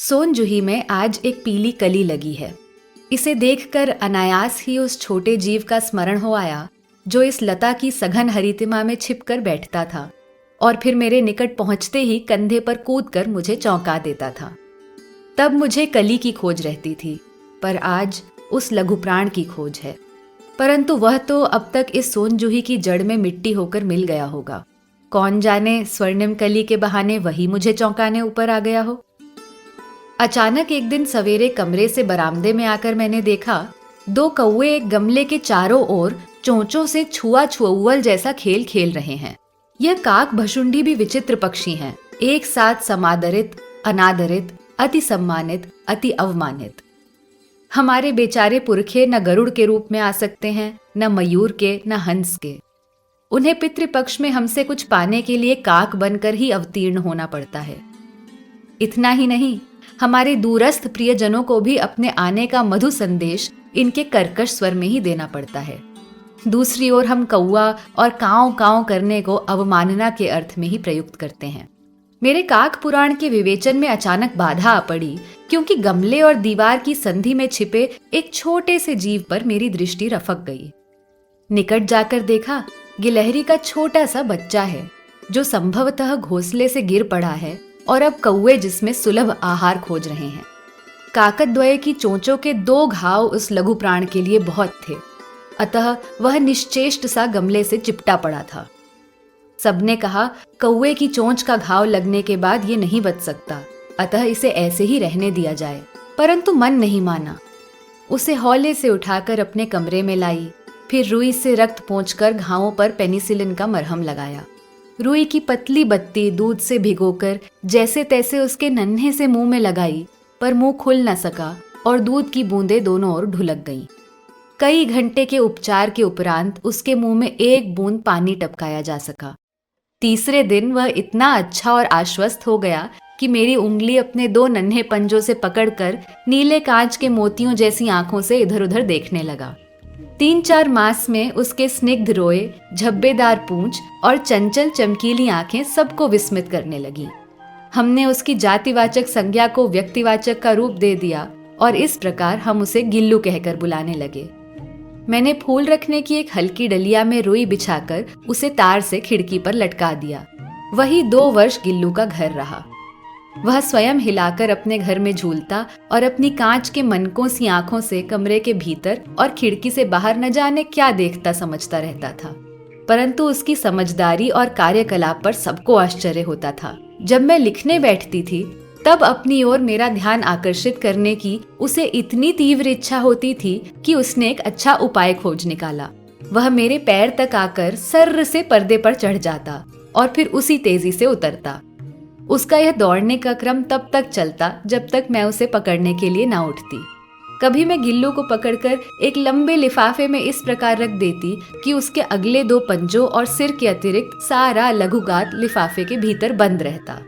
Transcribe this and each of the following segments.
सोनजूही में आज एक पीली कली लगी है। इसे देखकर अनायास ही उस छोटे जीव का स्मरण हो आया जो इस लता की सघन हरितिमा में छिपकर बैठता था और फिर मेरे निकट पहुंचते ही कंधे पर कूदकर मुझे चौंका देता था। तब मुझे कली की खोज रहती थी, पर आज उस लघु प्राण की खोज है। परंतु वह तो अब तक इस सोनजूही की जड़ में मिट्टी होकर मिल गया होगा। कौन जाने स्वर्णिम कली के बहाने वही मुझे चौंकाने ऊपर आ गया हो। अचानक एक दिन सवेरे कमरे से बरामदे में आकर मैंने देखा, दो कौवे एक गमले के चारों ओर चोंचों से छुआ छुअल जैसा खेल खेल रहे हैं। यह काक भशुंडी भी विचित्र पक्षी हैं, एक साथ समादरित, अनादरित, अति सम्मानित, अति अवमानित। हमारे बेचारे पुरखे न गरुड़ के रूप में आ सकते हैं, न मयूर के, न हंस के। उन्हें पितृपक्ष में हमसे कुछ पाने के लिए काक बनकर ही अवतीर्ण होना पड़ता है। इतना ही नहीं, हमारे दूरस्थ प्रियजनों को भी अपने आने का मधु संदेश इनके कर्कश स्वर में ही देना पड़ता है। दूसरी ओर हम कौआ और कांव कांव करने को अवमानना के अर्थ में ही प्रयुक्त करते हैं। मेरे काक पुराण के विवेचन में अचानक बाधा आ पड़ी, क्योंकि गमले और दीवार की संधि में छिपे एक छोटे से जीव पर मेरी दृष्टि रफक गई। निकट जाकर देखा, गिलहरी का छोटा सा बच्चा है जो संभवतः घोंसले से गिर पड़ा है और अब कौवे जिसमें सुलभ आहार खोज रहे हैं। काकद्वय की चोंचों के 2 घाव उस लघु प्राण के लिए बहुत थे, अतः वह निश्चेष्ट सा गमले से चिपटा पड़ा था। सबने कहा, कौवे की चोंच का घाव लगने के बाद ये नहीं बच सकता, अतः इसे ऐसे ही रहने दिया जाए। परंतु मन नहीं माना। उसे हौले से उठाकर अपने कमरे में लाई, फिर रुई से रक्त पोंछकर घावों पर पेनिसिलिन का मरहम लगाया। रुई की पतली बत्ती दूध से भिगोकर जैसे तैसे उसके नन्हे से मुंह में लगाई, पर मुंह खुल न सका और दूध की बूंदें दोनों ओर ढुलक गईं। कई घंटे के उपचार के उपरांत उसके मुंह में एक बूंद पानी टपकाया जा सका। तीसरे दिन वह इतना अच्छा और आश्वस्त हो गया कि मेरी उंगली अपने 2 नन्हे पंजों से पकड़कर नीले कांच के मोतियों जैसी आंखों से इधर उधर देखने लगा। 3-4 मास में उसके स्निग्ध रोए, झब्बेदार पूंछ और चंचल चमकीली आंखें सबको विस्मित करने लगी। हमने उसकी जातिवाचक संज्ञा को व्यक्तिवाचक का रूप दे दिया और इस प्रकार हम उसे गिल्लू कहकर बुलाने लगे। मैंने फूल रखने की एक हल्की डलिया में रुई बिछाकर उसे तार से खिड़की पर लटका दिया। वही 2 वर्ष गिल्लू का घर रहा। वह स्वयं हिलाकर अपने घर में झूलता और अपनी कांच के मनकों सी आंखों से कमरे के भीतर और खिड़की से बाहर न जाने क्या देखता समझता रहता था। परंतु उसकी समझदारी और कार्यकलाप पर सबको आश्चर्य होता था। जब मैं लिखने बैठती थी, तब अपनी ओर मेरा ध्यान आकर्षित करने की उसे इतनी तीव्र इच्छा होती थी कि उसने एक अच्छा उपाय खोज निकाला। वह मेरे पैर तक आकर सर्र से पर्दे पर चढ़ जाता और फिर उसी तेजी से उतरता। उसका यह दौड़ने का क्रम तब तक चलता जब तक मैं उसे पकड़ने के लिए ना उठती। कभी मैं गिल्लू को पकड़कर एक लंबे लिफाफे में इस प्रकार रख देती कि उसके अगले 2 पंजों और सिर के अतिरिक्त सारा लघुगात लिफाफे के भीतर बंद रहता।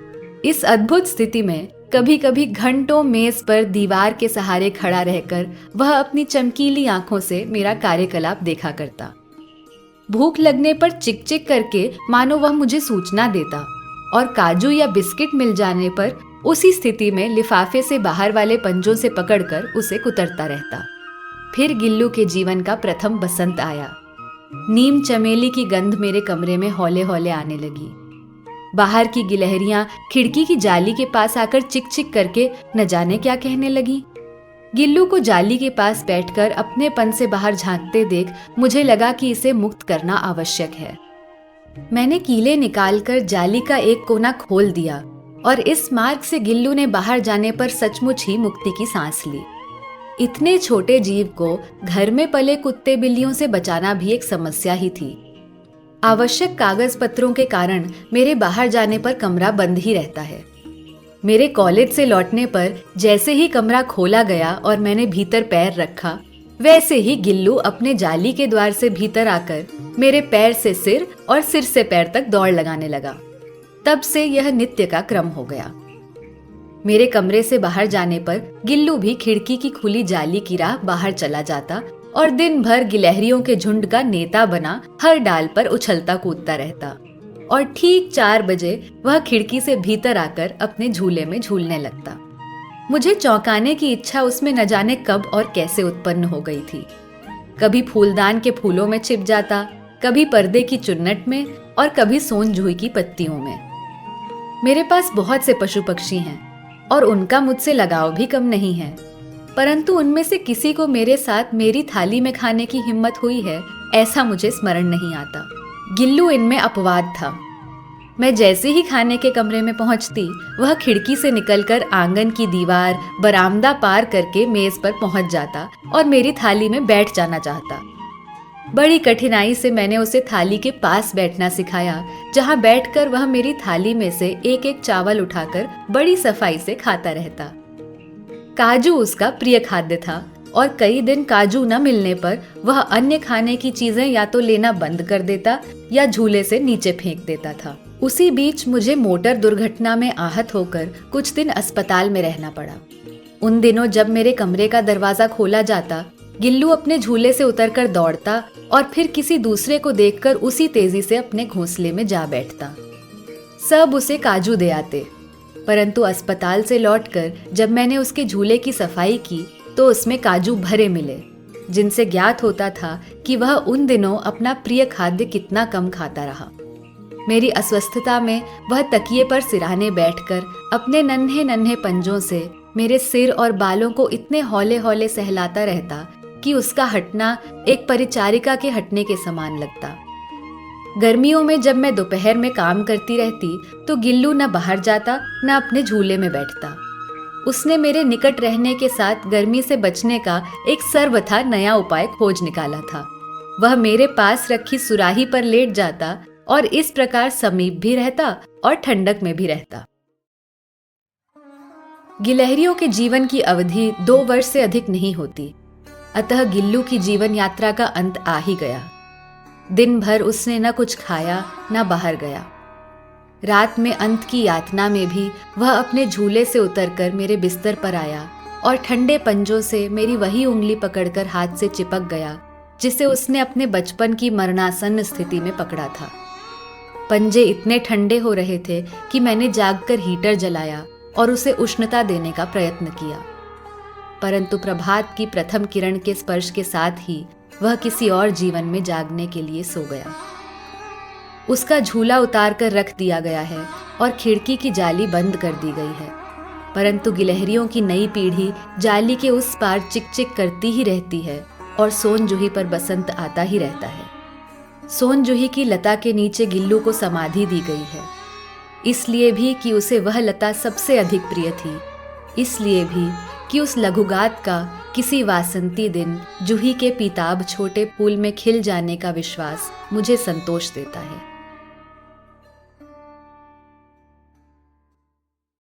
इस अद्भुत स्थिति में कभी कभी घंटों मेज पर दीवार के सहारे खड़ा रहकर वह अपनी चमकीली आंखों से मेरा कार्यकलाप देखा करता। भूख लगने पर चिक चिक करके मानो वह मुझे सूचना देता और काजू या बिस्किट मिल जाने पर उसी स्थिति में लिफाफे से बाहर वाले पंजों से पकड़कर उसे कुतरता रहता। फिर गिल्लू के जीवन का प्रथम बसंत आया। नीम चमेली की गंध मेरे कमरे में हौले हौले आने लगी। बाहर की गिलहरियां खिड़की की जाली के पास आकर चिक चिक करके न जाने क्या कहने लगी। गिल्लू को जाली के पास बैठकर अपने पन से बाहर झांकते देख मुझे लगा कि इसे मुक्त करना आवश्यक है। मैंने कीले निकालकर जाली का एक कोना खोल दिया और इस मार्ग से गिल्लू ने बाहर जाने पर सचमुच ही मुक्ति की सांस ली। इतने छोटे जीव को घर में पले कुत्ते बिल्लियों से बचाना भी एक समस्या ही थी। आवश्यक कागज पत्रों के कारण मेरे बाहर जाने पर कमरा बंद ही रहता है। मेरे कॉलेज से लौटने पर जैसे ही कमरा खोला गया और मैंने भीतर पैर रखा, वैसे ही गिल्लू अपने जाली के द्वार से भीतर आकर मेरे पैर से सिर और सिर से पैर तक दौड़ लगाने लगा। तब से यह नित्य का क्रम हो गया। मेरे कमरे से बाहर जाने पर गिल्लू भी खिड़की की खुली जाली की राह बाहर चला जाता और दिन भर गिलहरियों के झुंड का नेता बना हर डाल पर उछलता कूदता रहता और ठीक 4 बजे वह खिड़की से भीतर आकर अपने झूले में झूलने लगता। मुझे चौंकाने की इच्छा उसमें न जाने कब और कैसे उत्पन्न हो गई थी। कभी फूलदान के फूलों में छिप जाता, कभी पर्दे की चुन्नट में और कभी सोन जूही की पत्तियों में। मेरे पास बहुत से पशु पक्षी हैं और उनका मुझसे लगाव भी कम नहीं है, परंतु उनमें से किसी को मेरे साथ मेरी थाली में खाने की हिम्मत हुई है, ऐसा मुझे स्मरण नहीं आता। गिल्लू इनमें अपवाद था। मैं जैसे ही खाने के कमरे में पहुंचती, वह खिड़की से निकलकर आंगन की दीवार, बरामदा पार करके मेज पर पहुंच जाता और मेरी थाली में बैठ जाना चाहता। बड़ी कठिनाई से मैंने उसे थाली के पास बैठना सिखाया, जहां बैठकर वह मेरी थाली में से एक एक चावल उठाकर बड़ी सफाई से खाता रहता। काजू उसका प्रिय खाद्य था और कई दिन काजू न मिलने पर वह अन्य खाने की चीजें या तो लेना बंद कर देता या झूले से नीचे फेंक देता था। उसी बीच मुझे मोटर दुर्घटना में आहत होकर कुछ दिन अस्पताल में रहना पड़ा। उन दिनों जब मेरे कमरे का दरवाजा खोला जाता, गिल्लू अपने झूले से उतरकर दौड़ता और फिर किसी दूसरे को देखकर उसी तेजी से अपने घोंसले में जा बैठता। सब उसे काजू दे आते, परंतु अस्पताल से लौटकर जब मैंने उसके झूले की सफाई की तो उसमें काजू भरे मिले, जिनसे ज्ञात होता था कि वह उन दिनों अपना प्रिय खाद्य कितना कम खाता रहा। मेरी अस्वस्थता में वह तकिए पर सिरहाने बैठकर अपने नन्हे नन्हे पंजों से मेरे सिर और बालों को इतने हौले हौले सहलाता रहता कि उसका हटना एक परिचारिका के हटने के समान लगता। गर्मियों में जब मैं दोपहर में काम करती रहती तो गिल्लू न बाहर जाता न अपने झूले में बैठता। उसने मेरे निकट रहने के साथ गर्मी से बचने का एक सर्वथा नया उपाय खोज निकाला था। वह मेरे पास रखी सुराही पर लेट जाता और इस प्रकार समीप भी रहता और ठंडक में भी रहता। गिलहरियों के जीवन की अवधि 2 वर्ष से अधिक नहीं होती, अतः गिल्लू की जीवन यात्रा का अंत आ ही गया। दिन भर उसने न कुछ खाया न बाहर गया। रात में अंत की यातना में भी वह अपने झूले से उतरकर मेरे बिस्तर पर आया और ठंडे पंजों से मेरी वही उंगली पकड़कर हाथ से चिपक गया जिसे उसने अपने बचपन की मरणासन्न स्थिति में पकड़ा था। पंजे इतने ठंडे हो रहे थे कि मैंने जागकर हीटर जलाया और उसे उष्णता देने का प्रयत्न किया, परंतु प्रभात की प्रथम किरण के स्पर्श के साथ ही वह किसी और जीवन में जागने के लिए सो गया। उसका झूला उतार कर रख दिया गया है और खिड़की की जाली बंद कर दी गई है, परंतु गिलहरियों की नई पीढ़ी जाली के उस पार चिक चिक करती ही रहती है और सोन जूही पर बसंत आता ही रहता है। सोन जूही की लता के नीचे गिल्लू को समाधि दी गई है, इसलिए भी कि उसे वह लता सबसे अधिक प्रिय थी, इसलिए भी कि उस लघुगात का किसी वासंती दिन जूही के पीताभ छोटे फूल में खिल जाने का विश्वास मुझे संतोष देता है।